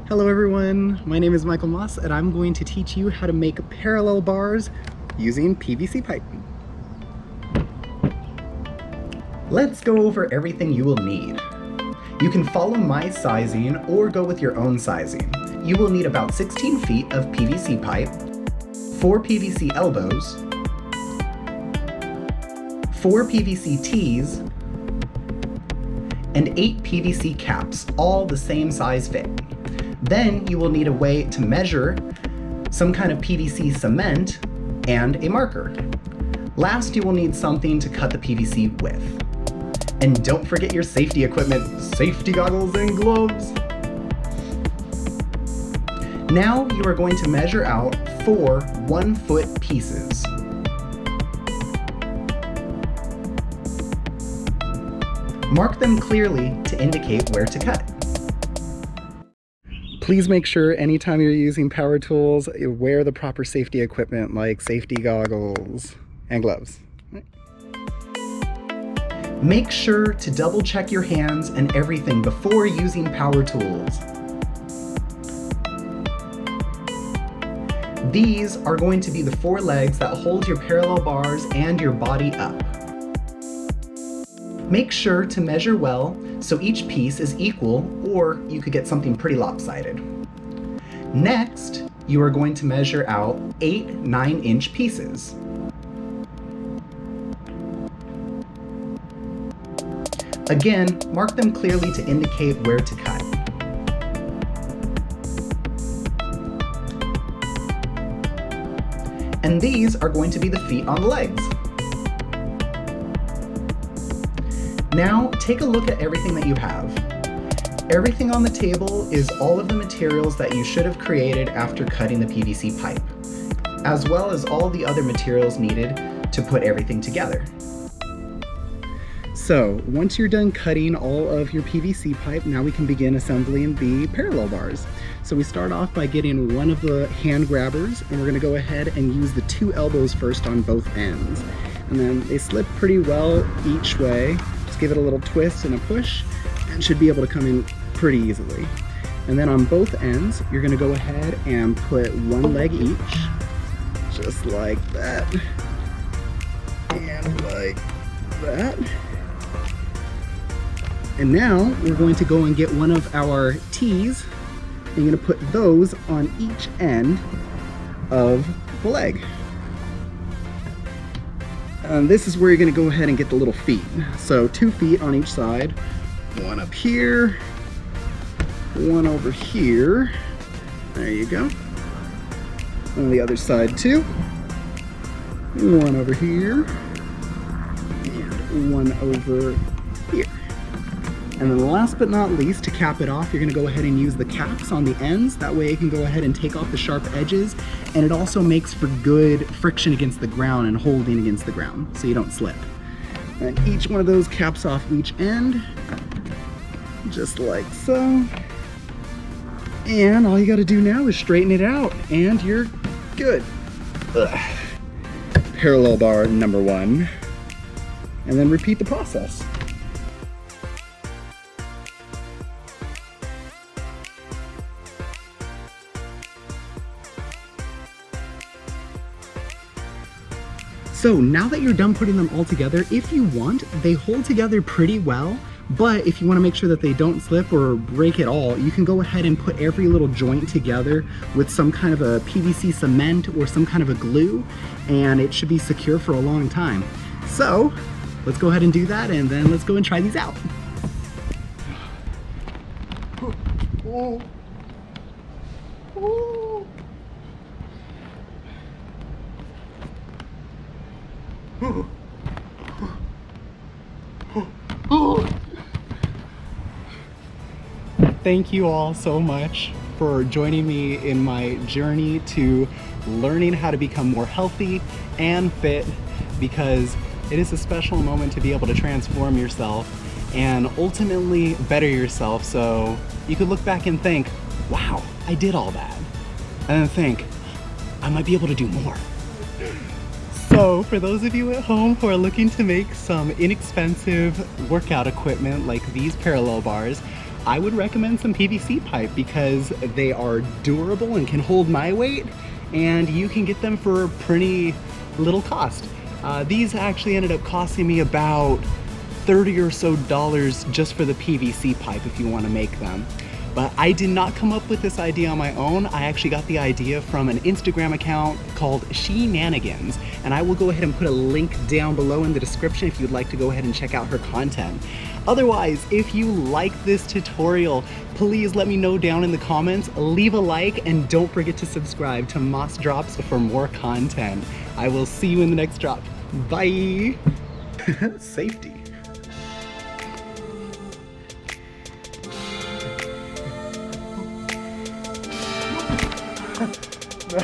Hello everyone, my name is Michael Moss and I'm going to teach you how to make parallel bars using PVC pipe. Let's go over everything you will need. You can follow my sizing or go with your own sizing. You will need about 16 feet of PVC pipe, 4 PVC elbows, 4 PVC tees, and 8 PVC caps, all the same size fit. Then you will need a way to measure some kind of PVC cement and a marker. Last, you will need something to cut the PVC with. And don't forget your safety equipment, safety goggles and gloves. Now you are going to measure out 4 1-foot pieces. Mark them clearly to indicate where to cut. Please make sure anytime you're using power tools, you wear the proper safety equipment like safety goggles and gloves. Make sure to double check your hands and everything before using power tools. These are going to be the 4 legs that hold your parallel bars and your body up. Make sure to measure well so each piece is equal, or you could get something pretty lopsided. Next, you are going to measure out 8 9-inch pieces. Again, mark them clearly to indicate where to cut. And these are going to be the feet on the legs. Now, take a look at everything that you have. Everything on the table is all of the materials that you should have created after cutting the PVC pipe, as well as all the other materials needed to put everything together. So, once you're done cutting all of your PVC pipe, now we can begin assembling the parallel bars. So we start off by getting one of the hand grabbers, and we're going to go ahead and use the 2 elbows first on both ends. And then they slip pretty well each way. Just give it a little twist and a push, and should be able to come in pretty easily. And then on both ends, you're going to go ahead and put 1 leg each, just like that, and like that. And now we're going to go and get one of our tees, and you're going to put those on each end of the leg. And this is where you're going to go ahead and get the little feet. So 2 feet on each side, 1 up here, 1 over here. There you go. On the other side too. 1 over here, and 1 over here. And then last but not least, to cap it off, you're going to go ahead and use the caps on the ends. That way it can go ahead and take off the sharp edges, and it also makes for good friction against the ground and holding against the ground so you don't slip. And each one of those caps off each end, just like so. And all you got to do now is straighten it out, and you're good. Ugh. Parallel bar number 1. And then repeat the process. So now that you're done putting them all together, if you want, they hold together pretty well, but if you want to make sure that they don't slip or break at all, you can go ahead and put every little joint together with some kind of a PVC cement or some kind of a glue, and it should be secure for a long time. So let's go ahead and do that, and then let's go and try these out. Oh. Oh. Thank you all so much for joining me in my journey to learning how to become more healthy and fit, because it is a special moment to be able to transform yourself and ultimately better yourself, so you could look back and think, wow, I did all that, and then think, I might be able to do more. So for those of you at home who are looking to make some inexpensive workout equipment like these parallel bars, I would recommend some PVC pipe because they are durable and can hold my weight, and you can get them for a pretty little cost. These actually ended up costing me about $30 or so just for the PVC pipe if you want to make them. But I did not come up with this idea on my own. I actually got the idea from an Instagram account called Sheneenagin, and I will go ahead and put a link down below in the description if you'd like to go ahead and check out her content. Otherwise, if you like this tutorial, please let me know down in the comments, leave a like, and don't forget to subscribe to MossDrops for more content. I will see you in the next drop. Bye! Safety. No.